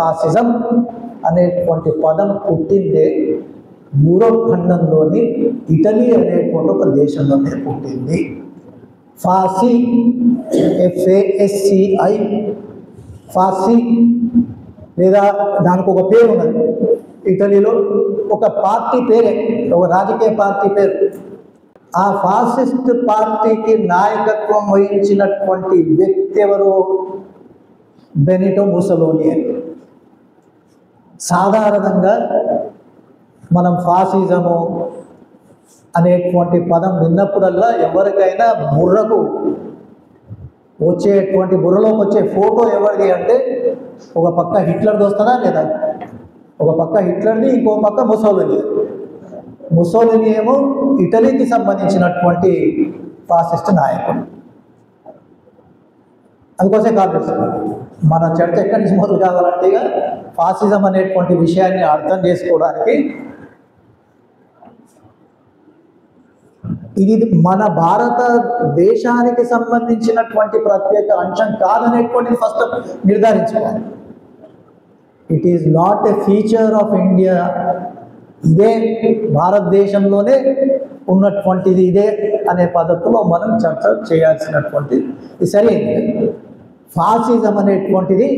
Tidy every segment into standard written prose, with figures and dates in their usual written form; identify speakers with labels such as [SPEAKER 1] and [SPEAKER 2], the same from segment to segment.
[SPEAKER 1] Fascism అనేటువంటి పదం పుట్టిందే యూరోప్ ఖండంలోని ఇటలీ అనేటువంటి ఒక దేశంలోనే పుట్టింది. ఫాసి, FASCI, ఫాసి లేదా దానికి ఒక పేరు ఉన్నది ఇటలీలో, ఒక పార్టీ పేరే, ఒక రాజకీయ పార్టీ పేరు. ఆ ఫాసిస్ట్ పార్టీకి నాయకత్వం వహించినటువంటి వ్యక్తి ఎవరు? Benito Mussolini. సాధారణంగా మనం ఫాసిజము అనేటువంటి పదం విన్నప్పుడల్లా ఎవరికైనా బుర్రలోకి వచ్చే ఫోటో ఎవరిది అంటే ఒక పక్క హిట్లర్ది వస్తుందా లేదా? ఒక పక్క హిట్లర్ది, ఇంకో పక్క ముసోలిని. ముసోలిని ఏమో ఇటలీకి సంబంధించినటువంటి ఫాసిస్ట్ నాయకుడు. అందుకోసమే కాంగ్రెస్ మన చర్చ ఎక్కడి నుంచి మొదలు కావాలంటే ఫాసిజం అనేటువంటి విషయాన్ని అర్థం చేసుకోవడానికి ఇది మన భారతదేశానికి సంబంధించినటువంటి ప్రత్యేక అంశం కాదనేటువంటిది ఫస్ట్ నిర్ధారించుకోవాలి. It is not a feature of India. ఇదే భారతదేశంలోనే ఉన్నటువంటిది ఇదే అనే పద్ధతిలో మనం చర్చ చేయాల్సినటువంటిది సరైనది. ఫాసిజం అనేటువంటిది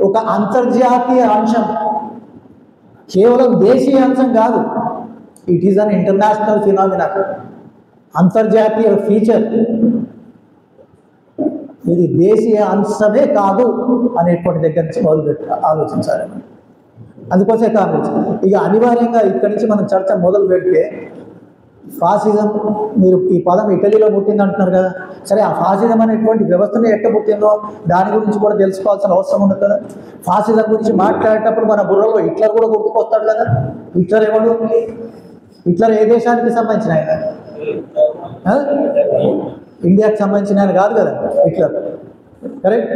[SPEAKER 1] ఒక అంతర్జాతీయ అంశం, కేవలం దేశీయ అంశం కాదు. It is an international phenomena, అంతర్జాతీయ ఫీచర్. ఇది దేశీయ అంశమే కాదు అనేటువంటి దగ్గర నుంచి మొదలుపెట్టి ఆలోచించాలి. అందుకోసమే కాంగ్రెస్ ఇక అనివార్యంగా ఇక్కడి నుంచి మనం చర్చ మొదలు పెడితే ఫాసిజం, మీరు ఈ పదం ఇటలీలో పుట్టింది అంటున్నారు కదా, సరే ఆ ఫాసిజం అనేటువంటి వ్యవస్థను ఎట్లా పుట్టిందో దాని గురించి కూడా తెలుసుకోవాల్సిన అవసరం ఉంది కదా. ఫాసిజం గురించి మాట్లాడేటప్పుడు మన బుర్రలో హిట్లర్ కూడా గుర్తుకొస్తాడు కదా. హిట్లర్ ఎవడు? హిట్లర్ ఏ దేశానికి సంబంధించిన ఆయన? ఇండియాకి సంబంధించిన ఆయన కాదు కదా హిట్లర్, కరెక్ట్?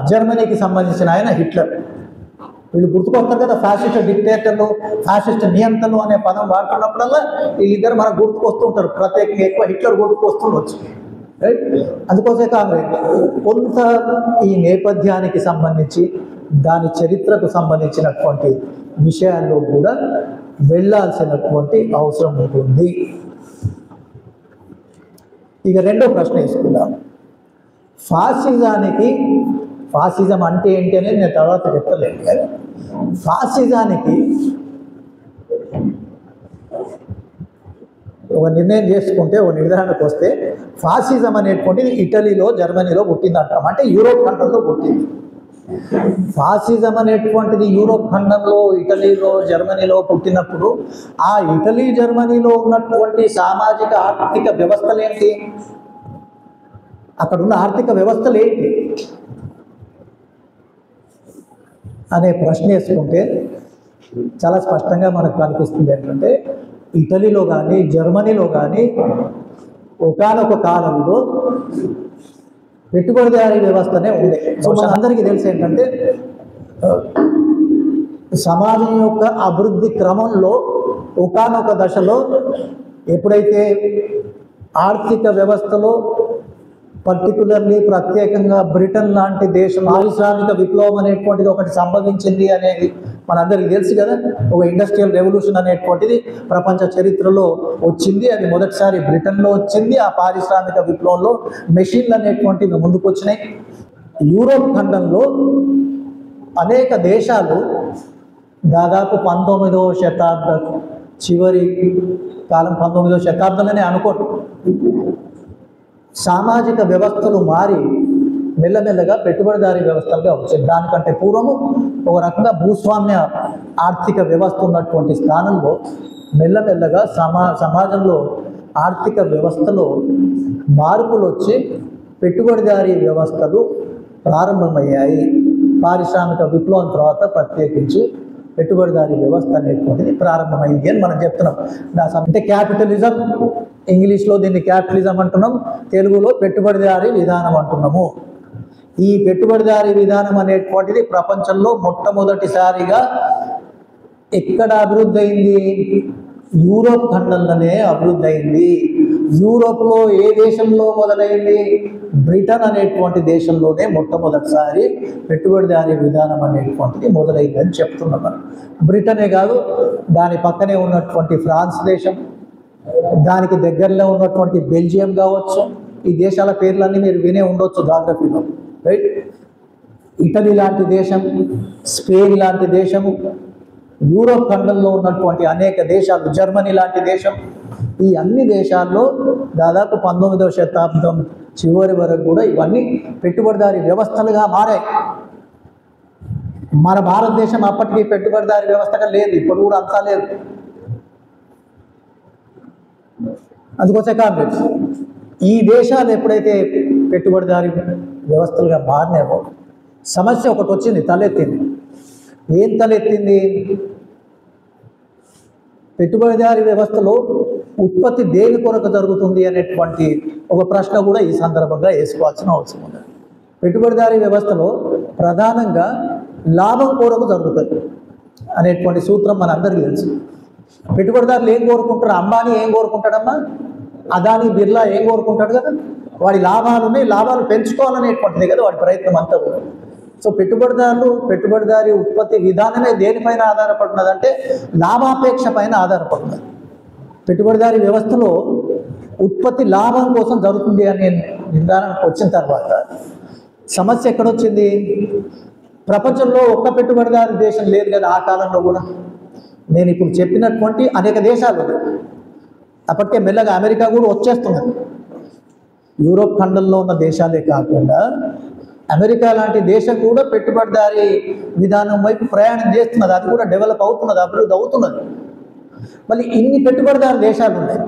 [SPEAKER 1] జర్మనీకి సంబంధించిన ఆయన హిట్లర్. వీళ్ళు గుర్తుకొస్తారు కదా, ఫ్యాసిస్ట్ డిక్టేటర్లు, ఫ్యాసిస్ట్ నియంత్రణలు అనే పదం వాడుతున్నప్పుడల్లా వీళ్ళిద్దరు మనకు గుర్తుకొస్తూ ఉంటారు. ప్రత్యేకంగా ఎక్కువ హిట్లర్ గుర్తుకొస్తుండొచ్చు, రైట్? అందుకోసమే కాంగ్రెస్ కొంత ఈ నేపథ్యానికి సంబంధించి దాని చరిత్రకు సంబంధించినటువంటి విషయాల్లో కూడా వెళ్ళాల్సినటువంటి అవసరం ఉంటుంది. ఇక రెండో ప్రశ్న వేసుకుందాం. ఫాసిజం అంటే ఏంటి అనేది నేను తర్వాత చెప్తలేను కదా. ఫాసిజానికి ఒక నిర్ణయం చేసుకుంటే, ఒక నిర్ధారణకు వస్తే ఫాసిజం అనేటువంటిది ఇటలీలో, జర్మనీలో పుట్టింది అంటాం, అంటే యూరోప్ ఖండంలో పుట్టింది. ఫాసిజం అనేటువంటిది యూరోప్ ఖండంలో, ఇటలీలో, జర్మనీలో పుట్టినప్పుడు ఆ ఇటలీ, జర్మనీలో ఉన్నటువంటి సామాజిక ఆర్థిక వ్యవస్థలేంటి? అక్కడున్న ఆర్థిక వ్యవస్థలు ఏంటి అనే ప్రశ్న వేసుకుంటే చాలా స్పష్టంగా మనకు కనిపిస్తుంది ఏంటంటే, ఇటలీలో కానీ జర్మనీలో కానీ ఒకానొక కాలంలో పెట్టుబడిదారీ వ్యవస్థనే ఉండే. సో మనందరికీ తెలిసి ఏంటంటే, సమాజం యొక్క అభివృద్ధి క్రమంలో ఒకానొక దశలో ఎప్పుడైతే ఆర్థిక వ్యవస్థలో పర్టికులర్లీ ప్రత్యేకంగా బ్రిటన్ లాంటి దేశం పారిశ్రామిక విప్లవం అనేటువంటిది ఒకటి సంభవించింది అనేది మనందరికీ తెలుసు కదా. ఒక ఇండస్ట్రియల్ రెవల్యూషన్ అనేటువంటిది ప్రపంచ చరిత్రలో వచ్చింది. అది మొదటిసారి బ్రిటన్లో వచ్చింది. ఆ పారిశ్రామిక విప్లవంలో మెషిన్లు అనేటువంటివి ముందుకు వచ్చినాయి. యూరోప్ ఖండంలో అనేక దేశాలు దాదాపు 19వ శతాబ్దం చివరి కాలం, 19వ శతాబ్దంలోనే అనుకోండి, సామాజిక వ్యవస్థలు మారి మెల్లమెల్లగా పెట్టుబడిదారీ వ్యవస్థలుగా వచ్చాయి. దానికంటే పూర్వము ఒక రకంగా భూస్వామ్య ఆర్థిక వ్యవస్థ ఉన్నటువంటి స్థానంలో మెల్లమెల్లగా సమాజంలో ఆర్థిక వ్యవస్థలో మార్పులు వచ్చి పెట్టుబడిదారీ వ్యవస్థలు ప్రారంభమయ్యాయి. పారిశ్రామిక విప్లవం తర్వాత ప్రత్యేకించి పెట్టుబడిదారీ వ్యవస్థ అనేటువంటిది ప్రారంభమైంది అని మనం చెప్తున్నాం. అంటే క్యాపిటలిజం, ఇంగ్లీష్లో దీన్ని క్యాపిటలిజం అంటున్నాం, తెలుగులో పెట్టుబడిదారీ విధానం అంటున్నాము. ఈ పెట్టుబడిదారీ విధానం అనేటువంటిది ప్రపంచంలో మొట్టమొదటిసారిగా ఎక్కడ అభివృద్ధి అయింది? యూరోప్ ఖండంలోనే అభివృద్ధి అయింది. యూరోప్లో ఏ దేశంలో మొదలైంది? బ్రిటన్ అనేటువంటి దేశంలోనే మొట్టమొదటిసారి పెట్టుబడిదారీ విధానం అనేటువంటిది మొదలైందని చెప్తున్నాం మనం. బ్రిటనే కాదు, దాని పక్కనే ఉన్నటువంటి ఫ్రాన్స్ దేశం, దానికి దగ్గరలో ఉన్నటువంటి బెల్జియం కావచ్చు, ఈ దేశాల పేర్లన్నీ మీరు వినే ఉండొచ్చు జాగ్రఫీలో, రైట్? ఇటలీ లాంటి దేశం, స్పెయిన్ లాంటి దేశము, యూరోప్ ఖండంలో ఉన్నటువంటి అనేక దేశాలు, జర్మనీ లాంటి దేశం, ఈ అన్ని దేశాల్లో దాదాపు 19వ శతాబ్దం చివరి వరకు కూడా ఇవన్నీ పెట్టుబడిదారీ వ్యవస్థలుగా మారాయి. మన భారతదేశం అప్పటికి పెట్టుబడిదారీ వ్యవస్థగా లేదు, ఇప్పుడు కూడా అంతా లేదు. అందుకోసే కాంగ్రెస్ ఈ దేశాలు ఎప్పుడైతే పెట్టుబడిదారీ వ్యవస్థలుగా మారినాయో సమస్య ఒకటి వచ్చింది, తలెత్తింది. ఏం తలెత్తింది? పెట్టుబడిదారీ వ్యవస్థలో ఉత్పత్తి దేని కొరకు జరుగుతుంది అనేటువంటి ఒక ప్రశ్న కూడా ఈ సందర్భంగా వేసుకోవాల్సిన అవసరం ఉంది. పెట్టుబడిదారీ వ్యవస్థలో ప్రధానంగా లాభం కొరకు జరుగుతుంది అనేటువంటి సూత్రం మనందరికీ తెలుసు. పెట్టుబడిదారులు ఏం కోరుకుంటారు? అంబానీ ఏం కోరుకుంటాడమ్మా? అదానీ, బిర్లా ఏం కోరుకుంటాడు కదా? వాడి లాభాలు ఉన్నాయి, లాభాలు పెంచుకోవాలనేటువంటిది కదా వాడి ప్రయత్నం అంతా కూడా. సో పెట్టుబడిదారీ ఉత్పత్తి విధానమే దేనిపైన ఆధారపడుతున్నదంటే లాభాపేక్ష పైన ఆధారపడుతున్నది. పెట్టుబడిదారీ వ్యవస్థలో ఉత్పత్తి లాభం కోసం జరుగుతుంది అనే నిర్ధారణకు వచ్చిన తర్వాత సమస్య ఎక్కడొచ్చింది? ప్రపంచంలో ఒక్క పెట్టుబడిదారీ దేశం లేదు కదా ఆ కాలంలో కూడా. నేను ఇప్పుడు చెప్పినటువంటి అనేక దేశాలు అప్పటికే మెల్లగా అమెరికా కూడా వచ్చేస్తున్నది. యూరోప్ ఖండంలో ఉన్న దేశాలే కాకుండా అమెరికా లాంటి దేశం కూడా పెట్టుబడిదారీ విధానం వైపు ప్రయాణం చేస్తున్నది. అది కూడా డెవలప్ అవుతున్నది, అభివృద్ధి అవుతున్నది. మళ్ళీ ఇన్ని పెట్టుబడిదారు దేశాలు ఉన్నాయి.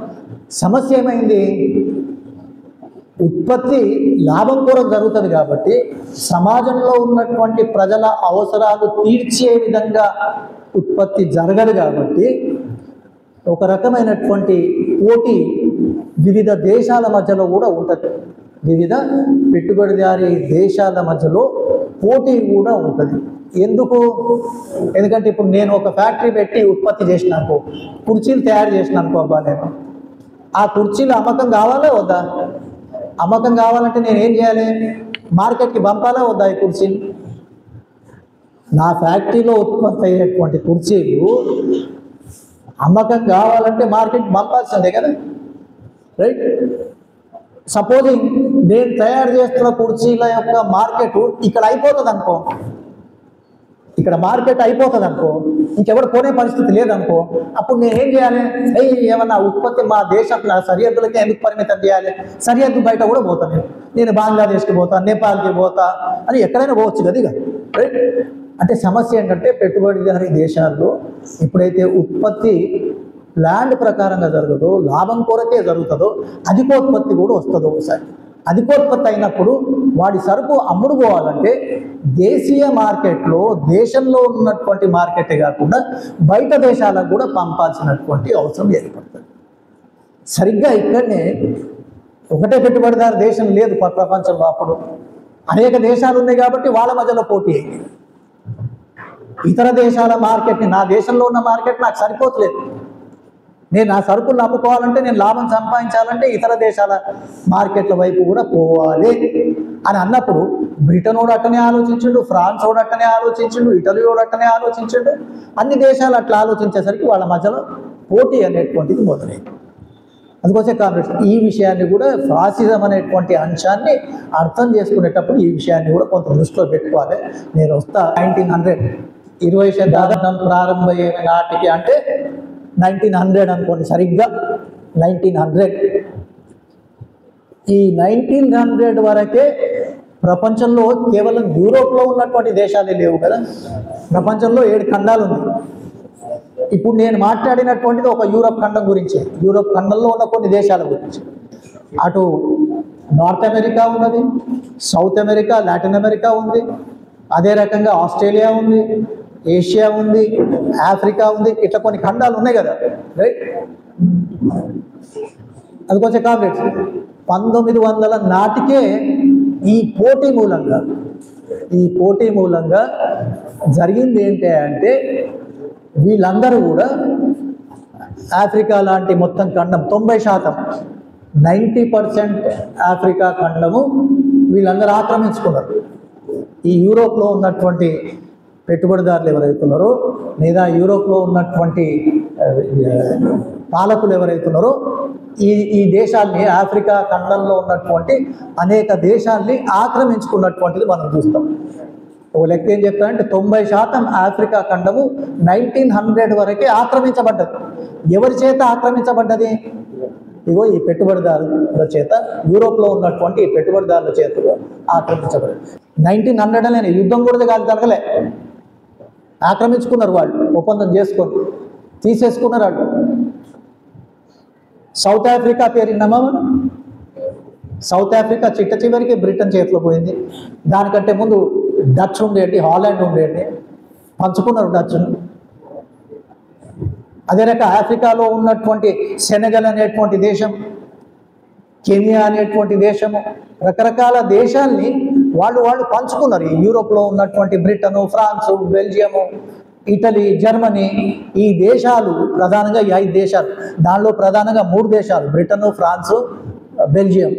[SPEAKER 1] సమస్య ఏమైంది? ఉత్పత్తి లాభం కొరకు జరుగుతుంది కాబట్టి సమాజంలో ఉన్నటువంటి ప్రజల అవసరాలు తీర్చే విధంగా ఉత్పత్తి జరగదు కాబట్టి ఒక రకమైనటువంటి పోటీ వివిధ దేశాల మధ్యలో కూడా ఉంటుంది. వివిధ పెట్టుబడిదారీ దేశాల మధ్యలో పోటీ కూడా ఉంటుంది. ఎందుకు? ఎందుకంటే ఇప్పుడు నేను ఒక ఫ్యాక్టరీ పెట్టి ఉత్పత్తి చేసినాను, కుర్చీలు తయారు చేసినాను అబ్బా, నేను ఆ కుర్చీలు అమ్మకం కావాలా వద్దా? అమ్మకం కావాలంటే నేను ఏం చేయాలి? మార్కెట్కి పంపాలా వద్దా ఈ కుర్చీలు? నా ఫ్యాక్టరీలో ఉత్పత్తి అయ్యేటువంటి కుర్చీలు అమ్మకం కావాలంటే మార్కెట్కి పంపాల్సిందే కదా, రైట్? సపోజింగ్ నేను తయారు చేస్తున్న కుర్చీల యొక్క మార్కెట్ ఇక్కడ అయిపోతుంది అనుకో, ఇక్కడ మార్కెట్ అయిపోతుంది అనుకో, ఇంకెవరు కొనే పరిస్థితి లేదనుకో, అప్పుడు నేను ఏం చేయాలి? ఏమన్నా ఉత్పత్తి మా దేశ సరిహద్దులకే ఎందుకు పరిమితం చేయాలి? సరిహద్దు బయట కూడా పోతాను, నేను బంగ్లాదేశ్కి పోతా, నేపాల్కి పోతా అని ఎక్కడైనా పోవచ్చు కదా ఇక, రైట్? అంటే సమస్య ఏంటంటే పెట్టుబడిదారీ దేశాల్లో ఎప్పుడైతే ఉత్పత్తి ల్యాండ్ ప్రకారంగా జరుగుతుందో, లాభం కొరకే జరుగుతుందో, అధికోత్పత్తి కూడా వస్తుందో. ఒకసారి అధికోత్పత్తి అయినప్పుడు వాడి సరుకు అమ్ముడు పోవాలంటే దేశీయ మార్కెట్లో, దేశంలో ఉన్నటువంటి మార్కెటే కాకుండా బయట దేశాలకు కూడా పంపాల్సినటువంటి అవసరం ఏర్పడుతుంది. సరిగ్గా ఇక్కడనే ఒకటే పెట్టుబడిదారు దేశం లేదు ప్రపంచంలో. అప్పుడు అనేక దేశాలు ఉన్నాయి కాబట్టి వాళ్ళ మధ్యలో పోటీ అయింది. ఇతర దేశాల మార్కెట్ని, నా దేశంలో ఉన్న మార్కెట్ నాకు సరిపోతలేదు, నేను నా సరుకులు అమ్ముకోవాలంటే, నేను లాభం సంపాదించాలంటే ఇతర దేశాల మార్కెట్ల వైపు కూడా పోవాలి అని అన్నప్పుడు బ్రిటన్ వాడు అట్టనే ఆలోచించిండు, ఫ్రాన్స్ వాడు అట్టనే ఆలోచించిండు, ఇటలీ వాడు అట్టనే ఆలోచించిండు. అన్ని దేశాలు అట్లా ఆలోచించేసరికి వాళ్ళ మధ్యలో పోటీ అనేటువంటిది మొదలైంది. అందుకోసం కాంగ్రెస్ ఈ విషయాన్ని కూడా, ఫాసిజం అనేటువంటి అంశాన్ని అర్థం చేసుకునేటప్పుడు ఈ విషయాన్ని కూడా కొంత దృష్టిలో పెట్టుకోవాలి. నేను వస్తా 1900 20వ శతాబ్దం ప్రారంభమైన నాటికి, అంటే 1900 అనుకోండి, సరిగ్గా 1900. ఈ 1900 వరకే ప్రపంచంలో కేవలం యూరోప్లో ఉన్నటువంటి దేశాలే లేవు కదా, ప్రపంచంలో 7 ఖండాలు ఉన్నాయి. ఇప్పుడు నేను మాట్లాడినటువంటిది ఒక యూరోప్ ఖండం గురించి, యూరోప్ ఖండంలో ఉన్న కొన్ని దేశాల గురించి. అటు నార్త్ అమెరికా ఉన్నది, సౌత్ అమెరికా, లాటిన్ అమెరికా ఉంది, అదే రకంగా ఆస్ట్రేలియా ఉంది, ఏషియా ఉంది, ఆఫ్రికా ఉంది, ఇట్లా కొన్ని ఖండాలు ఉన్నాయి కదా, రైట్? అందుకోసం కాంగ్రెస్ 1900 నాటికే ఈ పోటీ మూలంగా జరిగింది ఏంటి అంటే, వీళ్ళందరూ కూడా ఆఫ్రికా లాంటి మొత్తం ఖండం 90%, 90% ఆఫ్రికా ఖండము వీళ్ళందరూ ఆక్రమించుకున్నారు. ఈ యూరోప్లో ఉన్నటువంటి పెట్టుబడిదారులు ఎవరైతున్నారో లేదా యూరోప్లో ఉన్నటువంటి పాలకులు ఎవరైతున్నారో ఈ దేశాల్ని, ఆఫ్రికా ఖండంలో ఉన్నటువంటి అనేక దేశాల్ని ఆక్రమించుకున్నటువంటిది మనం చూస్తాం. ఒక లెక్క ఏం చెప్తారంటే 90% ఆఫ్రికా ఖండము 1900 వరకే ఆక్రమించబడ్డది. ఎవరి చేత ఆక్రమించబడ్డది? ఇగో ఈ పెట్టుబడిదారుల చేత, యూరోప్లో ఉన్నటువంటి ఈ పెట్టుబడిదారుల చేత ఆక్రమించబడ్డది. 1900 యుద్ధం కూడా కాదు, జరగలే. ఆక్రమించుకున్నారు వాళ్ళు, ఒప్పందం చేసుకొని తీసేసుకున్నారు వాళ్ళు. సౌత్ ఆఫ్రికా పేరు విన్నామా మనం? సౌత్ ఆఫ్రికా చిట్ట చివరికి బ్రిటన్ చేతిలో పోయింది. దానికంటే ముందు డచ్ ఉండేది, హాలాండ్ ఉండేది, పంచుకున్నారు డచ్ను. అదే రకంగా ఆఫ్రికాలో ఉన్నటువంటి సెనెగల్ అనేటువంటి దేశం, కెనియా అనేటువంటి దేశము, రకరకాల దేశాల్ని వాళ్ళు పంచుకున్నారు. ఈ యూరోప్లో ఉన్నటువంటి Britain, France, Belgium, Italy, Germany, ఈ దేశాలు ప్రధానంగా ఈ 5 దేశాలు. దానిలో ప్రధానంగా 3 దేశాలు, బ్రిటను, ఫ్రాన్సు, బెల్జియం.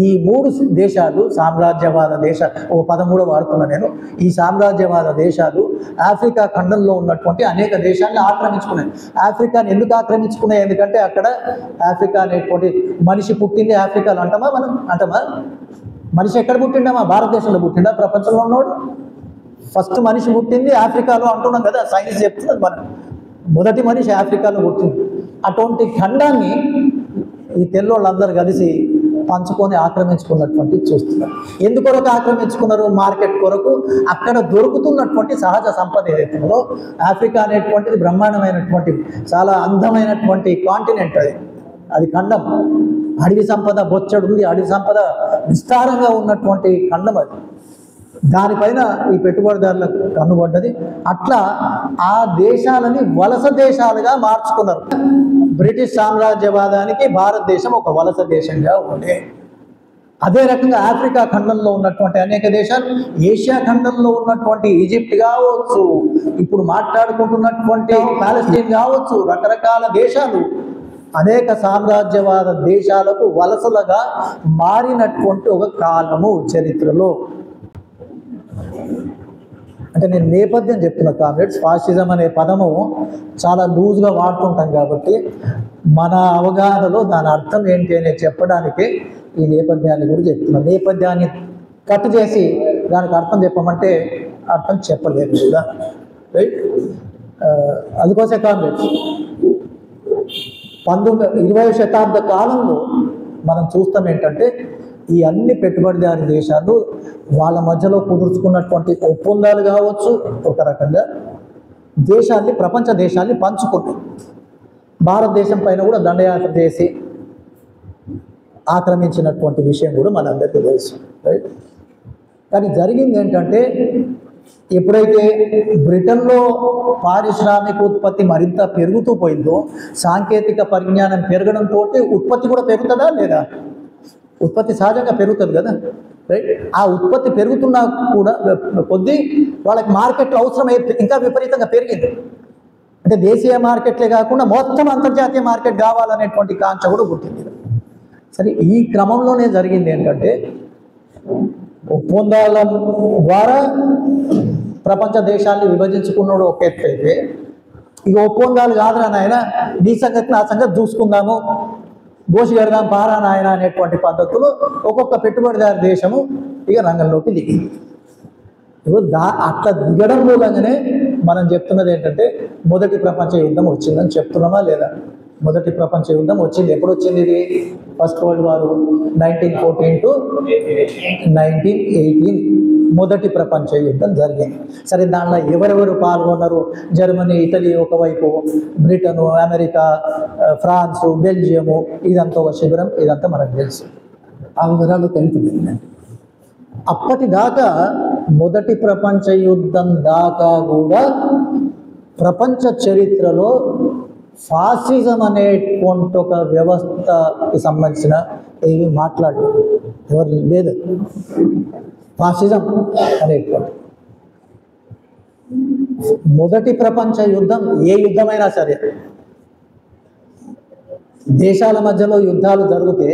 [SPEAKER 1] ఈ 3 దేశాలు సామ్రాజ్యవాద దేశాలు. ఓ పదం కూడా వాడుతున్నా నేను. ఈ సామ్రాజ్యవాద దేశాలు ఆఫ్రికా ఖండంలో ఉన్నటువంటి అనేక దేశాలను ఆక్రమించుకున్నాయి. ఆఫ్రికాని ఎందుకు ఆక్రమించుకున్నాయి? ఎందుకంటే అక్కడ ఆఫ్రికా అనేటువంటి మనిషి పుట్టింది ఆఫ్రికాలో అంటామా మనం? అంటామా? మనిషి ఎక్కడ పుట్టిండమా? భారతదేశంలో పుట్టిండా? ప్రపంచంలో ఉన్నాడు ఫస్ట్ మనిషి పుట్టింది ఆఫ్రికాలో అంటున్నాం కదా, సైన్స్ చెప్తున్నది. మనం మొదటి మనిషి ఆఫ్రికాలో పుట్టింది. అటువంటి ఖండాన్ని ఈ తెల్లోళ్ళందరూ కలిసి పంచుకొని ఆక్రమించుకున్నటువంటి చూస్తున్నారు. ఎందుకొరకు ఆక్రమించుకున్నారు? మార్కెట్ కొరకు. అక్కడ దొరుకుతున్నటువంటి సహజ సంపద ఏదైతుందో, ఆఫ్రికా అనేటువంటిది బ్రహ్మాండమైనటువంటి, చాలా అందమైనటువంటి కాంటినెంట్. అది ఖండం. అడవి సంపద బొచ్చడు ఉంది, అడవి సంపద విస్తారంగా ఉన్నటువంటి ఖండం అది. దానిపైన ఈ పెట్టుబడిదారులకు కన్నుబడ్డది. అట్లా ఆ దేశాలని వలస దేశాలుగా మార్చుకున్నారు. బ్రిటిష్ సామ్రాజ్యవాదానికి భారతదేశం ఒక వలస దేశంగా ఉండే. అదే రకంగా ఆఫ్రికా ఖండంలో ఉన్నటువంటి అనేక దేశాలు, ఏషియా ఖండంలో ఉన్నటువంటి ఈజిప్ట్ కావచ్చు, ఇప్పుడు మాట్లాడుకుంటున్నటువంటి పాలస్తీన్ కావచ్చు, రకరకాల దేశాలు అనేక సామ్రాజ్యవాద దేశాలకు వలసలుగా మారినటువంటి ఒక కాలము చరిత్రలో. అంటే నేను నేపథ్యం చెప్తున్నా కామ్రేడ్స్. ఫాసిజం అనే పదము చాలా లూజ్గా వాడుతుంటాం కాబట్టి మన అవగాహనలో దాని అర్థం ఏంటి అనేది చెప్పడానికి ఈ నేపథ్యాన్ని కూడా చెప్తున్నా. నేపథ్యాన్ని కట్ చేసి దానికి అర్థం చెప్పమంటే అర్థం చెప్పలేదు కూడా, రైట్? అందుకోసే కామ్రేడ్స్ 20వ శతాబ్ద కాలంలో మనం చూస్తాం ఏంటంటే ఈ అన్ని పెట్టుబడిదారి దేశాలు వాళ్ళ మధ్యలో కుదుర్చుకున్నటువంటి ఒప్పందాలు కావచ్చు, ఒక రకంగా దేశాన్ని, ప్రపంచ దేశాన్ని పంచుకున్నాయి. భారతదేశం పైన కూడా దండయాత్ర చేసి ఆక్రమించినటువంటి విషయం కూడా మనందరికీ తెలుసు, రైట్? కానీ జరిగింది ఏంటంటే ఎప్పుడైతే బ్రిటన్లో పారిశ్రామిక ఉత్పత్తి మరింత పెరుగుతూ పోయిందో, సాంకేతిక పరిజ్ఞానం పెరగడంతో ఉత్పత్తి కూడా పెరుగుతుందా లేదా? ఉత్పత్తి సహజంగా పెరుగుతుంది కదా, రైట్? ఆ ఉత్పత్తి పెరుగుతున్నా కూడా కొద్దీ వాళ్ళకి మార్కెట్లో అవసరం ఇంకా విపరీతంగా పెరిగింది. అంటే దేశీయ మార్కెట్లే కాకుండా మొత్తం అంతర్జాతీయ మార్కెట్ కావాలనేటువంటి కాంక్ష కూడా పుట్టింది. సరే, ఈ క్రమంలోనే జరిగింది ఏంటంటే ఒప్పందాల ద్వారా ప్రపంచ దేశాన్ని విభజించుకున్నాడు ఒక ఎత్తు అయితే, ఇక ఒప్పందాలు కాదురా నాయన, నీ సంగతి నా సంగతి చూసుకుందాము, గోసి గడదాం పారా నాయన అనేటువంటి పద్ధతులు ఒక్కొక్క పెట్టుబడిదారు దేశము ఇక రంగంలోకి దిగింది. అట్లా దిగడం మూలంగానే మనం చెప్తున్నది ఏంటంటే మొదటి ప్రపంచ యుద్ధం వచ్చిందని చెప్తున్నామా లేదా? మొదటి ప్రపంచ యుద్ధం వచ్చింది. ఎప్పుడు వచ్చింది ఇది? ఫస్ట్ వరల్డ్ వార్ 1914 to 1918 మొదటి ప్రపంచ యుద్ధం జరిగింది. సరే, దానిలో ఎవరెవరు పాల్గొన్నారు? జర్మనీ, ఇటలీ ఒకవైపు, బ్రిటను, అమెరికా, ఫ్రాన్సు, బెల్జియము, ఇదంతా ఒక శిబిరం. ఇదంతా మనకు తెలుసు. ఆ వివరాలు తెలుపుతుంది. అప్పటిదాకా మొదటి ప్రపంచ యుద్ధం దాకా కూడా ప్రపంచ చరిత్రలో ఫాసిజం అనేటువంటి ఒక వ్యవస్థకి సంబంధించిన ఏమి మాట్లాడలేదు, ఎవరు లేదు. ఫాసిజం అనేటువంటి మొదటి ప్రపంచ యుద్ధం, ఏ యుద్ధమైనా సరే, దేశాల మధ్యలో యుద్ధాలు జరిగితే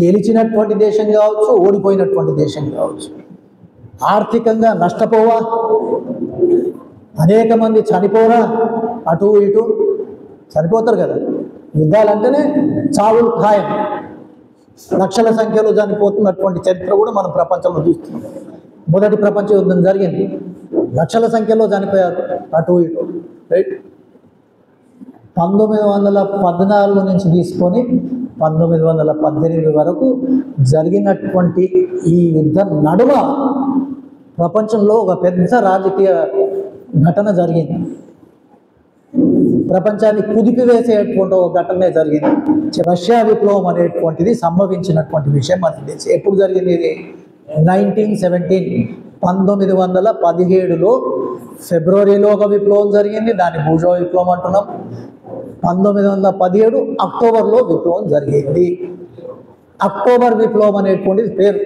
[SPEAKER 1] గెలిచినటువంటి దేశం కావచ్చు, ఓడిపోయినటువంటి దేశం కావచ్చు. ఆర్థికంగా నష్టపోవా, అనేక మంది చనిపోరా, అటు ఇటు చనిపోతారు కదా. యుద్ధాలంటేనే చావులు ఖాయం, లక్షల సంఖ్యలో చనిపోతున్నటువంటి చరిత్ర కూడా మనం ప్రపంచంలో చూస్తున్నాం. మొదటి ప్రపంచ యుద్ధం జరిగింది, లక్షల సంఖ్యలో చనిపోయారు అటు ఇటు, రైట్. 1914 నుంచి తీసుకొని 1918 వరకు జరిగినటువంటి ఈ యుద్ధం నడుమ ప్రపంచంలో ఒక పెద్ద రాజకీయ ఘటన జరిగింది. ప్రపంచాన్ని కుదిపివేసేటువంటి ఒక ఘటనే జరిగింది. రష్యా విప్లవం అనేటువంటిది సంభవించినటువంటి విషయం మనకి తెలిసి. ఎప్పుడు జరిగింది ఇది? 1917, 1917లో ఫిబ్రవరిలో ఒక విప్లవం జరిగింది, దాన్ని బూర్జువా విప్లవం అంటున్నాం. 1917 అక్టోబర్లో విప్లవం జరిగింది. అక్టోబర్ విప్లవం అనేటువంటిది పేరు.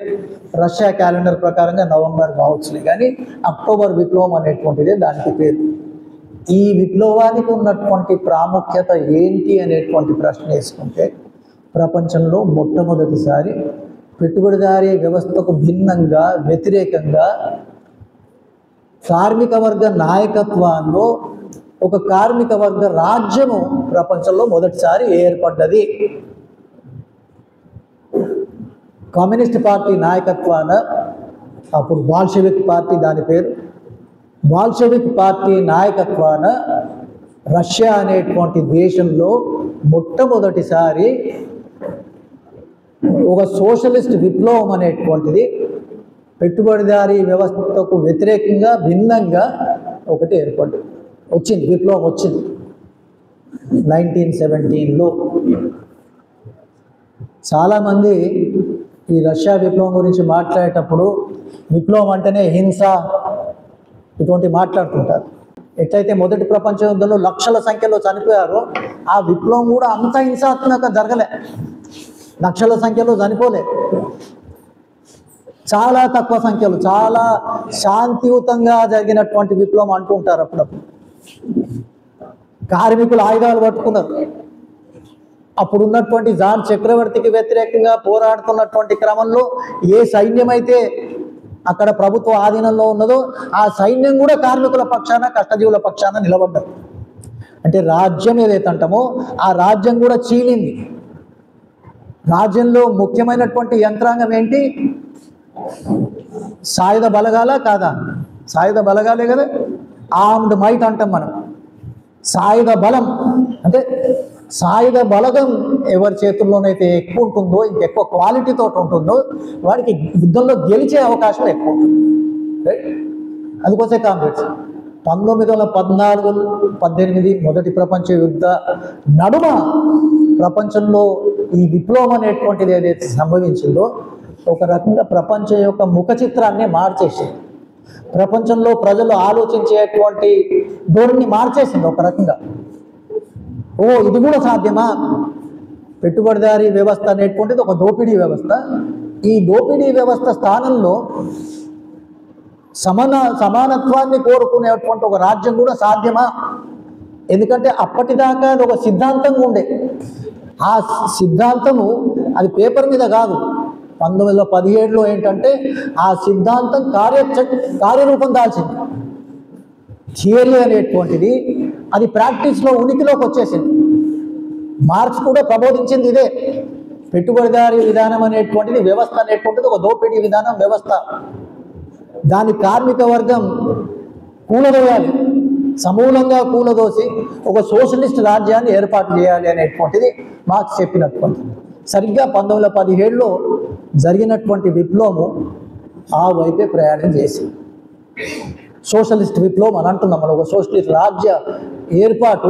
[SPEAKER 1] రష్యా క్యాలెండర్ ప్రకారంగా నవంబర్ కావచ్చులే, కానీ అక్టోబర్ విప్లవం అనేటువంటిదే దానికి పేరు. ఈ విప్లవానికి ఉన్నటువంటి ప్రాముఖ్యత ఏంటి అనేటువంటి ప్రశ్న వేసుకుంటే, ప్రపంచంలో మొట్టమొదటిసారి పెట్టుబడిదారీ వ్యవస్థకు భిన్నంగా, వ్యతిరేకంగా కార్మిక వర్గ నాయకత్వాల్లో ఒక కార్మిక వర్గ రాజ్యము ప్రపంచంలో మొదటిసారి ఏర్పడ్డది. కమ్యూనిస్ట్ పార్టీ నాయకత్వాన, అప్పుడు బాల్షెవిక్ పార్టీ దాని పేరు, బాల్షెవిక్ పార్టీ నాయకత్వాన రష్యా అనేటువంటి దేశంలో మొట్టమొదటిసారి ఒక సోషలిస్ట్ విప్లవం అనేటువంటిది పెట్టుబడిదారీ వ్యవస్థకు వ్యతిరేకంగా, భిన్నంగా ఒకటి వచ్చింది, విప్లవం వచ్చింది 1917లో. చాలామంది ఈ రష్యా విప్లవం గురించి మాట్లాడేటప్పుడు విప్లవం అంటేనే హింస ఇటువంటి మాట్లాడుతుంటారు. ఎట్లయితే మొదటి ప్రపంచ యుద్ధంలో లక్షల సంఖ్యలో చనిపోయారో, ఆ విప్లవం కూడా అంత హింసాత్మకంగా జరగలే, లక్షల సంఖ్యలో చనిపోలే. చాలా తక్కువ సంఖ్యలో, చాలా శాంతియుతంగా జరిగినటువంటి విప్లవం అంటుంటారు అప్పుడప్పుడు. కార్మికులు ఆయుధాలు పట్టుకున్నారు. అప్పుడు ఉన్నటువంటి జార్ చక్రవర్తికి వ్యతిరేకంగా పోరాడుతున్నటువంటి క్రమంలో ఏ సైన్యం అయితే అక్కడ ప్రభుత్వ ఆధీనంలో ఉన్నదో, ఆ సైన్యం కూడా కార్మికుల పక్షాన, కష్టజీవుల పక్షాన నిలబడ్డారు. అంటే రాజ్యం ఏదైతే అంటామో ఆ రాజ్యం కూడా చీలింది. రాజ్యంలో ముఖ్యమైనటువంటి యంత్రాంగం ఏంటి? సాయుధ బలగాల కాదా? సాయుధ బలగాలే కదా, ఆర్మ్డ్ మైట్ అంటాం మనం. సాయుధ బలం అంటే సాయుధ బలగం ఎవరి చేతుల్లోనైతే ఎక్కువ ఉంటుందో, ఇంకెక్కువ క్వాలిటీతో ఉంటుందో, వాడికి యుద్ధంలో గెలిచే అవకాశం ఎక్కువ ఉంటుంది, రైట్. అందుకోసే కాంగ్రెస్ 1914-18 మొదటి ప్రపంచ యుద్ధ నడుమ ప్రపంచంలో ఈ విప్లవం అనేటువంటిది ఏదైతే సంభవించిందో, ఒక రకంగా ప్రపంచం యొక్క ముఖ చిత్రాన్ని మార్చేసింది. ప్రపంచంలో ప్రజలు ఆలోచించేటువంటి ధోరణిని మార్చేసింది ఒక రకంగా. ఓ, ఇది కూడా సాధ్యమా? పెట్టుబడిదారీ వ్యవస్థ అనేటువంటిది ఒక దోపిడీ వ్యవస్థ. ఈ దోపిడీ వ్యవస్థ స్థానంలో సమానత్వాన్ని కోరుకునేటువంటి ఒక రాజ్యం కూడా సాధ్యమా? ఎందుకంటే అప్పటిదాకా అది ఒక సిద్ధాంతంగా ఉండే. ఆ సిద్ధాంతము అది పేపర్ మీద కాదు. 1917లో ఏంటంటే ఆ సిద్ధాంతం కార్యరూపం దాల్చింది. థియరీ అనేటువంటిది అది ప్రాక్టీస్లో ఉనికిలోకి వచ్చేసింది. మార్క్స్ కూడా ప్రబోధించింది ఇదే. పెట్టుబడిదారీ విధానం అనేటువంటిది, వ్యవస్థ అనేటువంటిది ఒక దోపిడీ విధానం, వ్యవస్థ. దాని కార్మిక వర్గం కూలదోయాలి, సమూలంగా కూలదోసి ఒక సోషలిస్ట్ రాజ్యాన్ని ఏర్పాటు చేయాలి అనేటువంటిది మార్క్స్ చెప్పినటువంటి. సరిగ్గా 1917లో జరిగినటువంటి విప్లవము ఆ వైపే ప్రయాణం చేసింది. సోషలిస్ట్ విప్లవం అని అంటున్నాం మనం. ఒక సోషలిస్ట్ రాజ్య ఏర్పాటు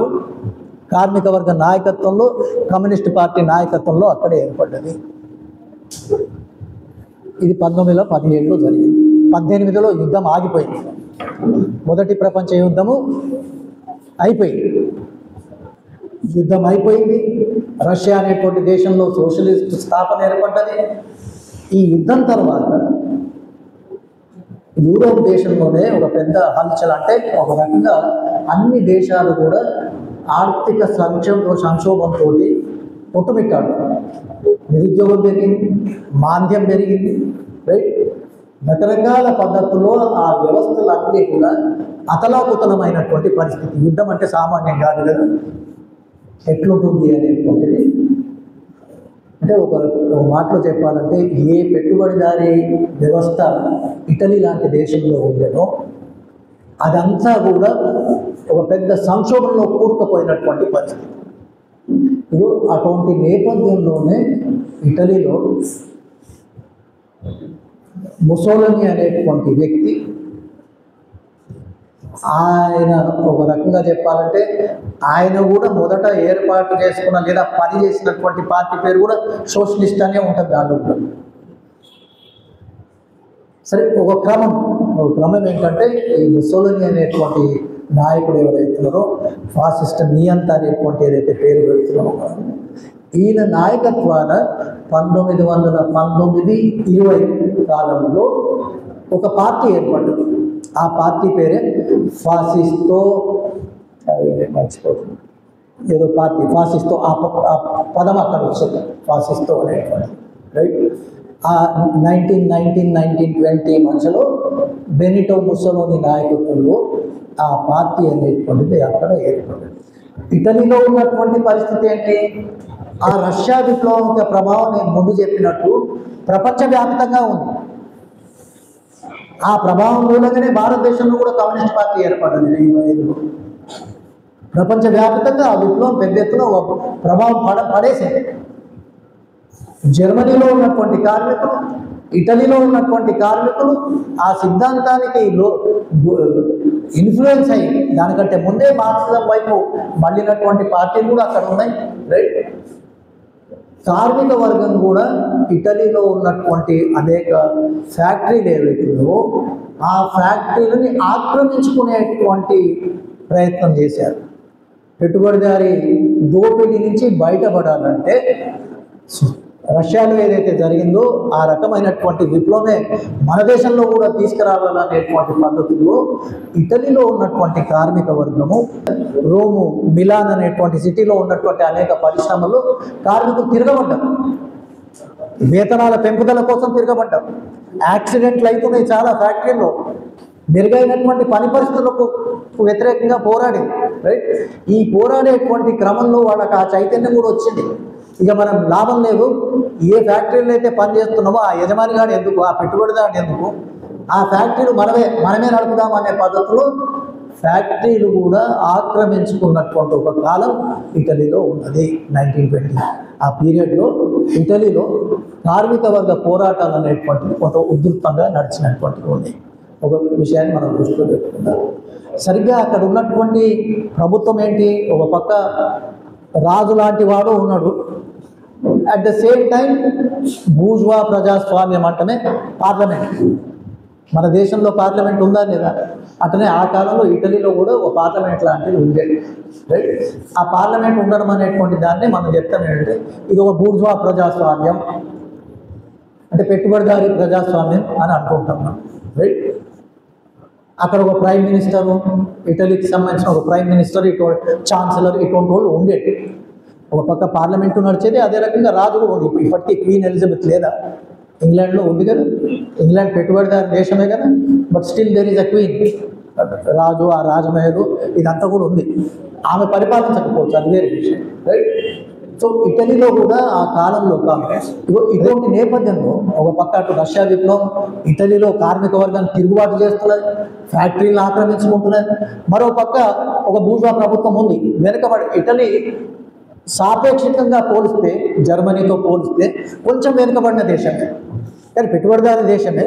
[SPEAKER 1] కార్మిక వర్గ నాయకత్వంలో, కమ్యూనిస్ట్ పార్టీ నాయకత్వంలో అక్కడే ఏర్పడ్డది. ఇది 1917లో జరిగింది. 18లో యుద్ధం ఆగిపోయింది. మొదటి ప్రపంచ యుద్ధము అయిపోయింది. యుద్ధం అయిపోయింది. రష్యా అనేటువంటి దేశంలో సోషలిస్ట్ స్థాపన ఏర్పడ్డది. ఈ యుద్ధం తర్వాత యూరోప్ దేశంలోనే ఒక పెద్ద హల్చల్, అంటే ఒక రకంగా అన్ని దేశాలు కూడా ఆర్థిక సంక్షోభంతో కొట్టుమిట్టాడు. నిరుద్యోగం పెరిగింది, మాంద్యం పెరిగింది, రైట్. రకరకాల పద్ధతుల్లో ఆ వ్యవస్థలన్నీ కూడా అతలాకుతలమైనటువంటి పరిస్థితి. యుద్ధం అంటే సామాన్యం కాదు కదా. ఎట్లుంటుంది అనేటువంటిది అంటే ఒక మాటలో చెప్పాలంటే, ఏ పెట్టుబడిదారీ వ్యవస్థ ఇటలీ లాంటి దేశంలో ఉండేనో అదంతా కూడా ఒక పెద్ద సంక్షోభంలో కూరుకుపోయినటువంటి పరిస్థితి. అటువంటి నేపథ్యంలోనే ఇటలీలో ముసోలిని అనేటువంటి వ్యక్తి, ఆయన ఒక రకంగా చెప్పాలంటే ఆయన కూడా మొదట ఏర్పాటు చేసుకున్న లేదా పని చేసినటువంటి పార్టీ పేరు కూడా సోషలిస్ట్ అనే ఉంటుంది దాంట్లో కూడా. సరే, ఒక క్రమం ఏంటంటే ఈ ముసోలిని అనేటువంటి నాయకుడు ఎవరైతున్నారో, ఫాసిస్ట్ నియంత అనేటువంటి ఏదైతే పేరు పెడుతున్నారో, ఈయన నాయకత్వాన 1919-20 కాలంలో ఒక పార్టీ ఏర్పడ్డది. ఆ పార్టీ పేరే ఫాసిస్టో, మర్చిపోతుంది ఏదో పార్టీ, ఫాసిస్టో. ఆ పదం అక్కడ వచ్చింది, ఫాసిస్టో అనేటువంటి, రైట్. ఆ 1919-20 మధ్యలో బెనిటో ముసోలిని నాయకత్వంలో ఆ పార్టీ అనేటువంటిది అక్కడ ఏర్పడింది. ఇటలీలో ఉన్నటువంటి పరిస్థితి ఏంటి? ఆ రష్యా విప్లవం యొక్క ప్రభావం నేను ముందు చెప్పినట్టు ప్రపంచవ్యాప్తంగా ఉంది. ఆ ప్రభావం మూలంగానే భారతదేశంలో కూడా కమ్యూనిస్ట్ పార్టీ ఏర్పడింది 1925లో. ప్రపంచవ్యాప్తంగా ఆ విప్లవం పెద్ద ఎత్తున ప్రభావం పడేసింది. జర్మనీలో ఉన్నటువంటి కార్మికులు, ఇటలీలో ఉన్నటువంటి కార్మికులు ఆ సిద్ధాంతానికి ఇన్ఫ్లుయెన్స్ అయ్యి దానికంటే ముందే మార్క్సిజం వైపు మళ్ళినటువంటి పార్టీలు కూడా అక్కడ ఉన్నాయి, రైట్. కార్మిక వర్గం కూడా ఇటలీలో ఉన్నటువంటి అనేక ఫ్యాక్టరీలు ఏవైతుందో ఆ ఫ్యాక్టరీలని ఆక్రమించుకునేటువంటి ప్రయత్నం చేశారు. పెట్టుబడిదారీ దోపిడీ నుంచి బయటపడాలంటే రష్యాలో ఏదైతే జరిగిందో ఆ రకమైనటువంటి విప్లవమే మన దేశంలో కూడా తీసుకురావాలనేటువంటి పద్ధతుల్లో ఇటలీలో ఉన్నటువంటి కార్మిక వర్గము, రోము, మిలాన్ అనేటువంటి సిటీలో ఉన్నటువంటి అనేక పరిశ్రమలు కార్మికులు తిరగబడ్డారు. వేతనాల పెంపుదల కోసం తిరగబడ్డారు. యాక్సిడెంట్లు అవుతున్నాయి చాలా ఫ్యాక్టరీల్లో. మెరుగైనటువంటి పని పరిస్థితులకు వ్యతిరేకంగా పోరాడింది, రైట్. ఈ పోరాడేటువంటి క్రమంలో వాళ్ళకి ఆ చైతన్యం కూడా వచ్చింది. ఇక మనం లాభం లేదు, ఏ ఫ్యాక్టరీలో అయితే పని చేస్తున్నామో ఆ యజమానిగాడు ఎందుకు, ఆ పెట్టుబడిదారుడు ఎందుకు, ఆ ఫ్యాక్టరీలు మనమే నడుపుదాం అనే పద్ధతిలో ఫ్యాక్టరీలు కూడా ఆక్రమించుకున్నటువంటి ఒక కాలం ఇటలీలో ఉన్నది 1920. ఆ పీరియడ్లో ఇటలీలో కార్మిక వర్గ పోరాటాలు అనేటువంటివి కొంత ఉధృతంగా నడిచినటువంటివి ఉన్నాయి. ఒక విషయాన్ని మనం దృష్టిలో పెట్టుకుందాం. సరిగ్గా అక్కడ ఉన్నటువంటి ప్రభుత్వం ఏంటి, ఒక పక్క రాజు లాంటి వాడు ఉన్నాడు, at the same time bourgeois ప్రజాస్వామ్యం అంటమే పార్లమెంట్. మన దేశంలో పార్లమెంట్ ఉందా లేదా? అట్లనే ఆ కాలంలో ఇటలీలో కూడా ఒక పార్లమెంట్ లాంటిది ఉండేది, రైట్. ఆ పార్లమెంట్ ఉండడం అనేటువంటి దాన్ని మనం చెప్తాం ఏంటంటే ఇది ఒక బూర్జువా ప్రజాస్వామ్యం, అంటే పెట్టుబడిదారీ ప్రజాస్వామ్యం అని అనుకుంటాం మనం, రైట్. అక్కడ ఒక ప్రైమ్ మినిస్టరు, ఇటలీకి సంబంధించిన ఒక ప్రైమ్ మినిస్టర్, ఛాన్సలర్, ఇటువంటి వాళ్ళు ఉండేది. ఒక పక్క పార్లమెంటు నడిచేది, అదే రకంగా రాజు కూడా ఉంది. ఇప్పటికీ క్వీన్ ఎలిజబెత్ లేదా, ఇంగ్లాండ్లో ఉంది కదా. ఇంగ్లాండ్ పెట్టుబడిదారు దేశమే కదా, but still there is a queen. రాజు, ఆ రాజమహేలు ఇదంతా కూడా ఉంది. ఆమె పరిపాలించకపోవచ్చు, అది వేరే విషయం, రైట్. సో ఇటలీలో కూడా ఆ కాలంలో కాంగ్రెస్ ఇటువంటి నేపథ్యంలో ఒక పక్క అటు రష్యా విప్లవం, ఇటలీలో కార్మిక వర్గాన్ని తిరుగుబాటు చేస్తున్నది, ఫ్యాక్టరీలు ఆక్రమించుకుంటున్నది. మరో పక్క ఒక బూర్జువా ప్రభుత్వం ఉంది. వెనుకబడి ఇటలీ సాపేక్షికంగా పోలిస్తే, జర్మనీతో పోలిస్తే కొంచెం వెనుకబడిన దేశమే, కానీ పెట్టుబడిదారీ దేశమే.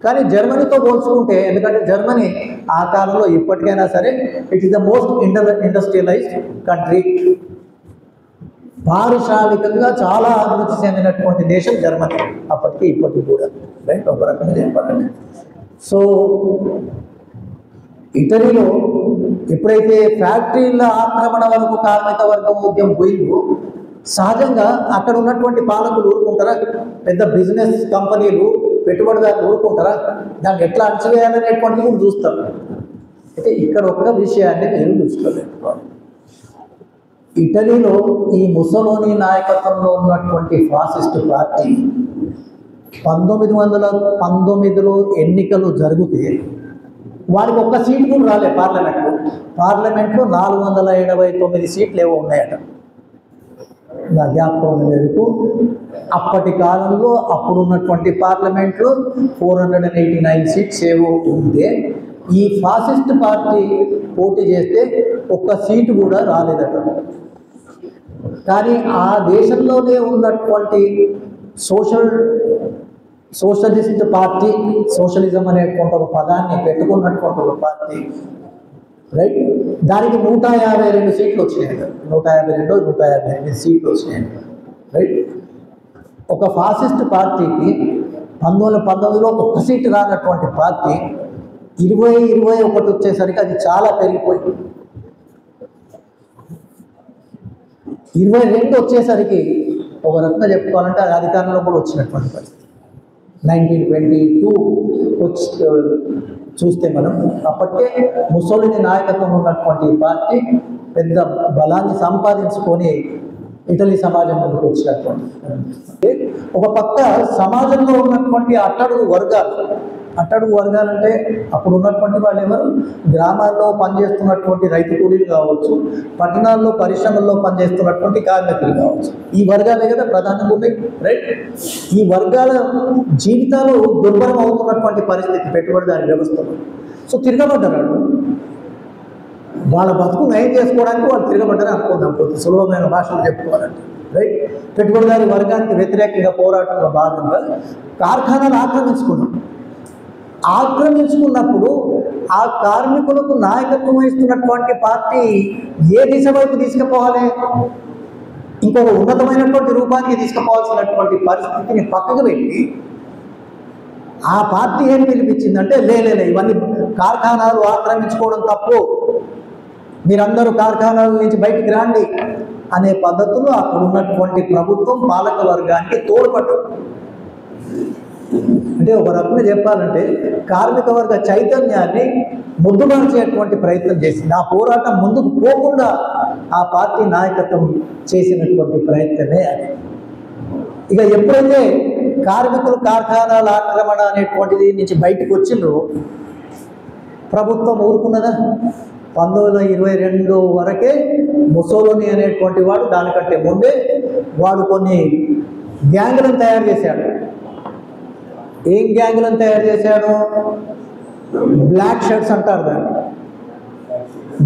[SPEAKER 1] కానీ జర్మనీతో పోల్చుకుంటే, ఎందుకంటే జర్మనీ ఆ కాలంలో ఇప్పటికైనా సరే it is the most industrialized country. పారిశ్రామికంగా చాలా అభివృద్ధి చెందినటువంటి దేశం జర్మనీ, అప్పటికి ఇప్పటికి కూడా, రైట్. ఒక రకంగా చెప్పాలంటే సో ఇటలీలో ఎప్పుడైతే ఫ్యాక్టరీల ఆక్రమణ వరకు కార్మిక వర్గం ఉద్యమం పోయిందో, సహజంగా అక్కడ ఉన్నటువంటి పాలకులు ఊరుకుంటారా? పెద్ద బిజినెస్ కంపెనీలు, పెట్టుబడిదారులు ఊరుకుంటారా? దాన్ని ఎట్లా అణచివేయాలనేటువంటిది కూడా చూస్తారు. అయితే ఇక్కడ ఒక్క విషయాన్ని నేను దృష్టిలో పెట్టుకోవాలి. ఇటలీలో ఈ ముసోలిని నాయకత్వంలో ఉన్నటువంటి ఫాసిస్ట్ పార్టీ 1919లో ఎన్నికలు జరిగితే వారికి ఒక్క సీటు కూడా రాలే పార్లమెంట్లో 479 సీట్లు ఏవో ఉన్నాయట. నా జ్ఞాపకం మేరకు అప్పటి కాలంలో అప్పుడున్నటువంటి పార్లమెంట్లో 489 సీట్స్ ఏవో ఉంటే ఈ ఫాసిస్ట్ పార్టీ పోటీ చేస్తే ఒక్క సీటు కూడా రాలేదట. కానీ ఆ దేశంలోనే ఉన్నటువంటి సోషలిస్ట్ పార్టీ, సోషలిజం అనేటువంటి ఒక పదాన్ని పెట్టుకున్నటువంటి ఒక పార్టీ, రైట్, దానికి 152 సీట్లు వచ్చినాయి. 152-158 సీట్లు వచ్చినాయి, రైట్. ఒక ఫాసిస్ట్ పార్టీకి 1919లో ఒక్క సీటు రానటువంటి పార్టీ 20-21 వచ్చేసరికి అది చాలా పెరిగిపోయింది. 22 వచ్చేసరికి ఒక రకంగా చెప్పుకోవాలంటే అది అధికారంలో కూడా వచ్చినటువంటి పరిస్థితి. 1922 చూస్తే మనం అప్పటికే ముసోలిని నాయకత్వం ఉన్నటువంటి పార్టీ పెద్ద బలాన్ని సంపాదించుకొని ఇటలీ సమాజం ముందుకు వచ్చినటువంటి ఒక పక్క సమాజంలో ఉన్నటువంటి అట్టడుగు వర్గాలు అంటే అప్పుడు ఉన్నటువంటి వాళ్ళు ఎవరు, గ్రామాల్లో పనిచేస్తున్నటువంటి రైతు కూలీలు కావచ్చు, పట్టణాల్లో పరిశ్రమల్లో పనిచేస్తున్నటువంటి కార్మికులు కావచ్చు. ఈ వర్గాలే కదా ప్రధానంగా ఉన్నాయి, రైట్. ఈ వర్గాల జీవితాలు దుర్భరం అవుతున్నటువంటి పరిస్థితి పెట్టుబడిదారి వ్యవస్థలో. సో తిరగబడ్డారు వాళ్ళ బతుకు నయం చేసుకోవడానికి వాళ్ళు తిరగబడ్డారు అనుకుందాం, సులభమైన భాషలో చెప్పుకోవాలంటే, రైట్. పెట్టుబడిదారి వర్గానికి వ్యతిరేకంగా పోరాటంలో భాగంగా కార్ఖానాలు ఆక్రమించుకున్నప్పుడు ఆ కార్మికులకు నాయకత్వం వహిస్తున్నటువంటి పార్టీ ఏ దిశ వైపు తీసుకుపోవాలి, ఇంకొక ఉన్నతమైనటువంటి రూపానికి తీసుకుపోవాల్సినటువంటి పరిస్థితిని పక్కకు పెట్టి ఆ పార్టీ ఏం పిలిపించిందంటే, లేలే ఇవన్నీ కార్ఖానాలు ఆక్రమించుకోవడం తప్పు, మీరందరూ కార్ఖానాల నుంచి బయటికి రాండి అనే పద్ధతుల్లో అక్కడ ఉన్నటువంటి ప్రభుత్వం పాలక వర్గానికి తోడ్పడ్డది. అంటే ఒక రకంగా చెప్పాలంటే కార్మిక వర్గ చైతన్యాన్ని ముద్దుమరిచేటువంటి ప్రయత్నం చేసింది. ఆ పోరాటం ముందుకు పోకుండా ఆ పార్టీ నాయకత్వం చేసినటువంటి ప్రయత్నమే అది. ఇక ఎప్పుడైతే కార్మికులు కార్ఖానాల ఆక్రమణ అనేటువంటిది నుంచి బయటకు వచ్చిండ్రో ప్రభుత్వం ఊరుకున్నదా? 1922 వరకే ముసోలిని అనేటువంటి వాడు, దానికంటే ముందే వాడు కొన్ని గ్యాంగులను తయారు చేశాడు. ఏం గ్యాంగులను తయారు చేశాడు? బ్లాక్ షర్ట్స్ అంటారు దాన్ని,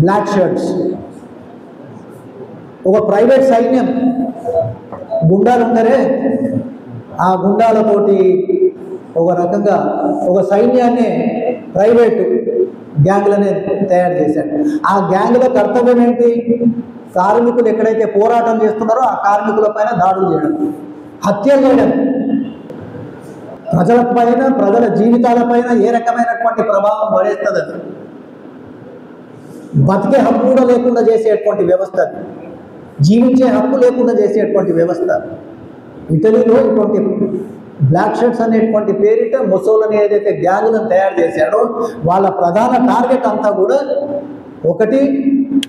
[SPEAKER 1] బ్లాక్ షర్ట్స్. ఒక ప్రైవేట్ సైన్యం, గుండాలు ఉంటారే, ఆ గుండాలతోటి ఒక రకంగా ఒక సైన్యాన్ని ప్రైవేటు గ్యాంగులనే తయారు చేశాడు. ఆ గ్యాంగుల కర్తవ్యం ఏంటి? కార్మికులు ఎక్కడైతే పోరాటం చేస్తున్నారో ఆ కార్మికుల పైన దాడులు చేయడం, హత్య చేయడం, ప్రజల జీవితాలపైన ఏ రకమైనటువంటి ప్రభావం పడేస్తుంది, బతికే హక్కు కూడా లేకుండా చేసేటువంటి వ్యవస్థ, జీవించే హక్కు లేకుండా చేసేటువంటి వ్యవస్థ. ఇటలీలో ఇటువంటి బ్లాక్ షర్ట్స్ అనేటువంటి పేరిట ముసోలిని ఏదైతే గ్యాంగులను తయారు చేశాడో వాళ్ళ ప్రధాన టార్గెట్ అంతా కూడా ఒకటి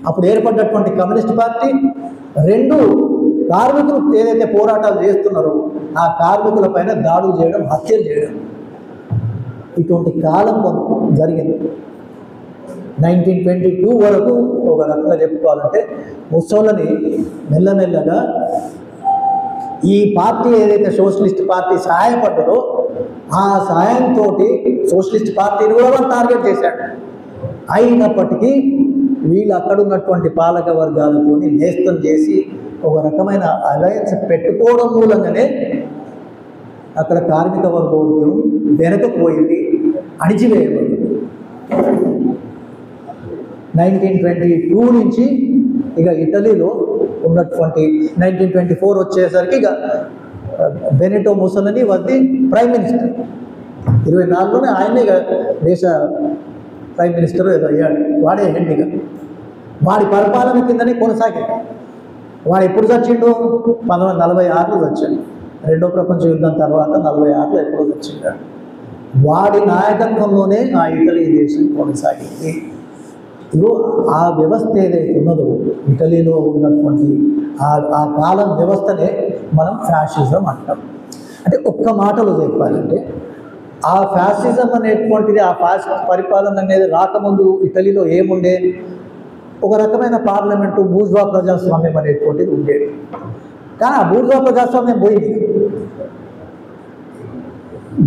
[SPEAKER 1] అప్పుడు ఏర్పడ్డటువంటి కమ్యూనిస్ట్ పార్టీ, రెండు కార్మికులు ఏదైతే పోరాటాలు చేస్తున్నారో ఆ కార్మికుల పైన దాడులు చేయడం, హత్యలు చేయడం. ఇటువంటి కాలం జరిగింది. 1922 వరకు ఒక రకంగా చెప్పుకోవాలంటే ముసోలిని మెల్లమెల్లగా ఈ పార్టీ ఏదైతే సోషలిస్ట్ పార్టీ సహాయపడ్డదో ఆ సహాయంతో సోషలిస్ట్ పార్టీని కూడా వాళ్ళు టార్గెట్ చేశాడు. అయినప్పటికీ వీళ్ళు అక్కడ ఉన్నటువంటి పాలక వర్గాలతో నేస్తం చేసి ఒక రకమైన అలయన్స్ పెట్టుకోవడం మూలంగానే అక్కడ కార్మిక వర్గం వెనకకు పోయింది, అణిచివేయబడింది. 1922 నుంచి ఇక ఇటలీలో ఉన్నటువంటి 1924 వచ్చేసరికి ఇక Benito Mussolini was the prime minister. 24లోనే ఆయనే ఇక దేశ ప్రైమ్ మినిస్టర్ ఏదో అయ్యాడు. వాడే హెడ్గా, వాడి పరిపాలన కిందనే కొనసాగాడు. వాడు ఎప్పుడు చచ్చిండు? 1946లో చచ్చాడు. రెండో ప్రపంచ యుద్ధం తర్వాత 46లో ఎప్పుడో చచ్చిండాడు. వాడి నాయకత్వంలోనే ఆ ఇటలీ దేశం కొనసాగింది. ఇగో ఆ వ్యవస్థ ఏదైతే ఉన్నదో ఇటలీలో ఉన్నటువంటి ఆ కాలం వ్యవస్థనే మనం ఫ్యాసిజం అంటాం. అంటే ఒక్క మాటలో చెప్పాలంటే ఆ ఫ్యాసిజం అనేటువంటిది, ఆ ఫ్యాసిస్ట్ పరిపాలన అనేది రాకముందు ఇటలీలో ఏముండే, ఒక రకమైన పార్లమెంటు బూర్జువా ప్రజాస్వామ్యం అనేటువంటిది ఉండేది. కానీ ఆ బూర్జువా ప్రజాస్వామ్యం పోయింది.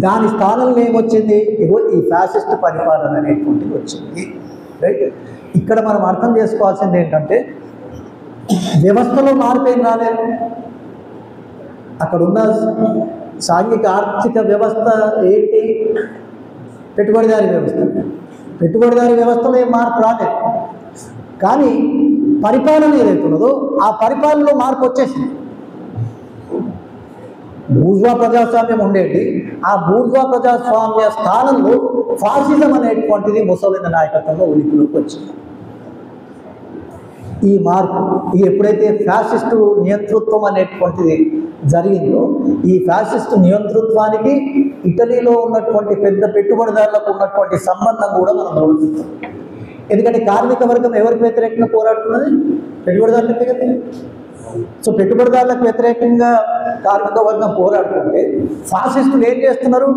[SPEAKER 1] దాని స్థానంలో ఏమొచ్చింది, ఇగో ఈ ఫ్యాసిస్ట్ పరిపాలన అనేటువంటిది వచ్చింది. రైట్. ఇక్కడ మనం అర్థం చేసుకోవాల్సింది ఏంటంటే వ్యవస్థలో మార్పు ఏం రాలేదు. అక్కడున్న సాంఘిక ఆర్థిక వ్యవస్థ ఏంటి, పెట్టుబడిదారీ వ్యవస్థ. పెట్టుబడిదారీ వ్యవస్థలో ఏం మార్పు రాలేదు. కానీ పరిపాలన ఏదైతున్నదో ఆ పరిపాలనలో మార్పు వచ్చేసింది. బూర్జువా ప్రజాస్వామ్యం ఉండేది, ఆ బూర్జువా ప్రజాస్వామ్య స్థానంలో ఫాసిజం అనేటువంటిది ముసోలిని నాయకత్వంలో ఉనికిలోకి వచ్చింది. ఈ మార్పు ఎప్పుడైతే ఫ్యాసిస్టు నియంతృత్వం అనేటువంటిది జరిగిందో, ఈ ఫ్యాసిస్టు నియంతృత్వానికి ఇటలీలో ఉన్నటువంటి పెద్ద పెట్టుబడిదారులకు ఉన్నటువంటి సంబంధం కూడా మనం గమనిస్తాం. ఎందుకంటే కార్మిక వర్గం ఎవరికి వ్యతిరేకంగా పోరాడుతున్నది, పెట్టుబడిదారులకే కదా. సో పెట్టుబడిదారులకు వ్యతిరేకంగా కార్మిక వర్గం పోరాడుతుంటే ఫాసిస్టులు ఏం చేస్తున్నారు,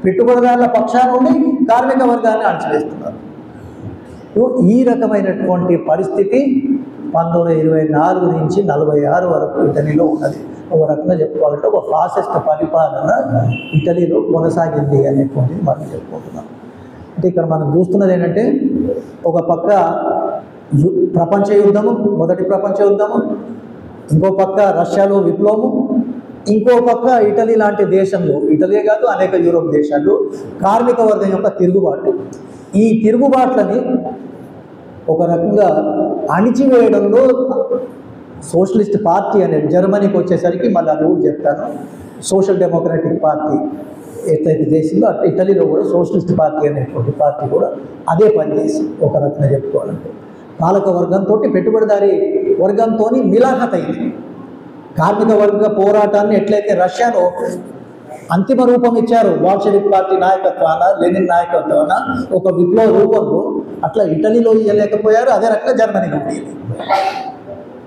[SPEAKER 1] పెట్టుబడిదారుల పక్షాన ఉండి కార్మిక వర్గాన్ని అణచివేస్తున్నారు. ఈ రకమైనటువంటి పరిస్థితి 1924 నుంచి 46 వరకు ఇటలీలో ఉన్నది. ఒక రకంగా చెప్పుకోవాలంటే ఒక ఫాసిస్ట్ పరిపాలన ఇటలీలో కొనసాగింది అనేటువంటిది మనం చెప్పుకుంటున్నాం. అంటే ఇక్కడ మనం చూస్తున్నది ఏంటంటే ఒక పక్క ప్రపంచ యుద్ధము, మొదటి ప్రపంచ యుద్ధము, ఇంకో పక్క రష్యాలో విప్లవము, ఇంకో పక్క ఇటలీ లాంటి దేశంలో, ఇటలీ కాదు అనేక యూరోప్ దేశాల్లో కార్మిక వర్గం యొక్క తిరుగుబాటు. ఈ తిరుగుబాట్లని ఒక రకంగా అణిచివేయడంలో సోషలిస్ట్ పార్టీ అనేది జర్మనీకి వచ్చేసరికి, మళ్ళీ అది కూడా చెప్తాను, సోషల్ డెమోక్రటిక్ పార్టీ ఎట్లయితే చేసిందో అట్లా ఇటలీలో కూడా సోషలిస్ట్ పార్టీ అనేటువంటి పార్టీ కూడా అదే పనిచేసింది. ఒక రకంగా చెప్పుకోవాలంటే పాలక వర్గంతో పెట్టుబడిదారీ వర్గంతో మిలాఖత్ అయింది. కార్మిక వర్గ పోరాటాన్ని ఎట్లయితే రష్యాలో అంతిమ రూపం ఇచ్చారు బాల్షెవిక్ పార్టీ నాయకత్వాన, లెనిన్ నాయకత్వాన ఒక విప్లవ రూపంలో, అట్లా ఇటలీలో ఇవ్వలేకపోయారు. అదే రకంగా జర్మనీలో ఉండేది.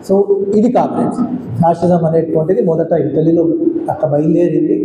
[SPEAKER 1] సో ఇది కాంగ్రెస్ ఫ్యాసిజం అనేటువంటిది మొదట ఇటలీలో అట్లా బయలుదేరింది.